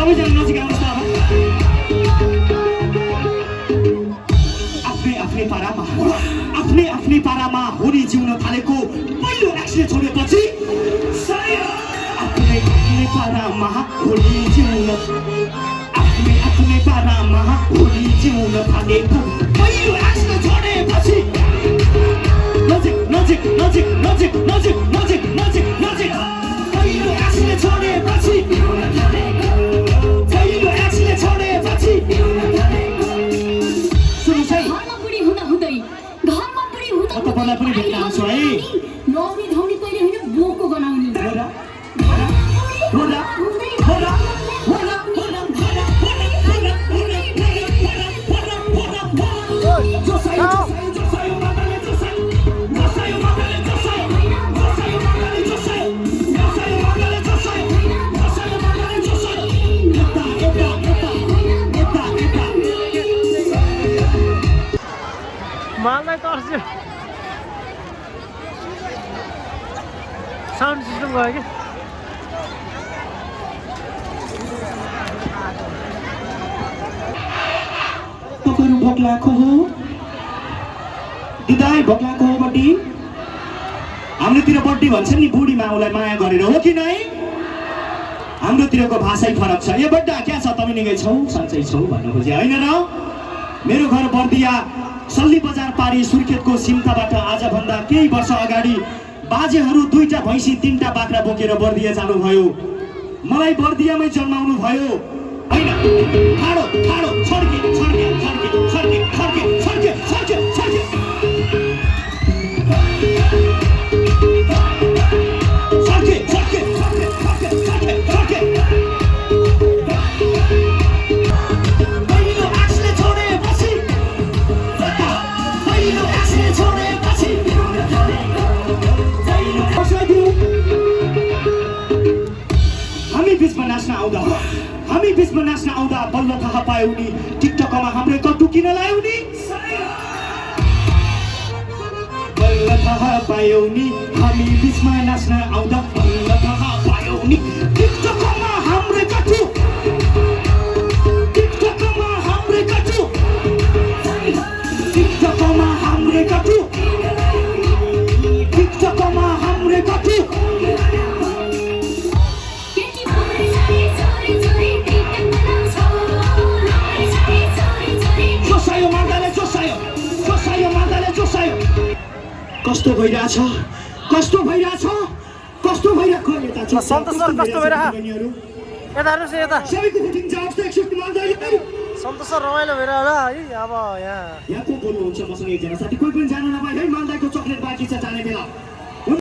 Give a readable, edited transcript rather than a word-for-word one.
सबैजना नजिक आउनुहोस् त अब आफ्नै पारामा होली जिउन थालेको पहिलो एक्सिडेन्ट छोडेपछि आफ्नै पारामा होली जिउन थालेको पहिलो एक्सिडेन्ट छोडेपछि नजिक पहिलो एक्सिडेन्ट छोडेपछि तपाईँलाई पनि भेट्न आउँछु है नौनी धौनी पहिले होइन बोको बनाउने माललाई तर्स्यो साउन्ड सिस्टम गयो कि तपाईँहरू भोक्लाको हो दिदाई भोक्लाको हो बड्डी हाम्रोतिर बड्डी भन्छ नि बुढी माउलाई माया गरेर हो कि नै हाम्रोतिरको भाषै फरक छ ए बड्डा क्या छ तपाईँ निकै छौ सन्चै छौ भन्नु खोजे होइन र मेरो घर बर्दिया सल्ली बजार पारी सुर्खेतको सिम्ताबाट आजभन्दा केही वर्ष अगाडि बाजेहरू 2टा भैँसी 3टा बाख्रा बोकेर बर्दिया जानुभयो मलाई बर्दियामै जन्माउनु भयो हैन ठाडो छड्के हामी बिचमा नाच्न आउँदा बल्ल थाहा पायौ नि टिकटकमा हाम्रो कटु किन लायौ नि बल्ल थाहा पायौ नि हामी बिचमा नाच्न आउँदा बल्ल थाहा पायौ नि टिकटकमा हाम्रो कटु टिकटकमा हाम्रो कटु टिकटकमा हाम्रो कटु टिकटकमा हाम्रो कटु कस्तो भइरहेछ कस्तो भइरहेको यता सन्तोष सर कस्तो भइरहेछ यता हेर्नुहोस् यता सबैको बुकिङ चार्ज त 61 माग्दै सन्तोष सर रमाइलो भइरहेको होला है अब यहाँ को बोल्नुहुन्छ मसँग एकजना साथी कोही पनि जानु नपाए है मालदाको चक्लेट बाँकी छ जाने बेला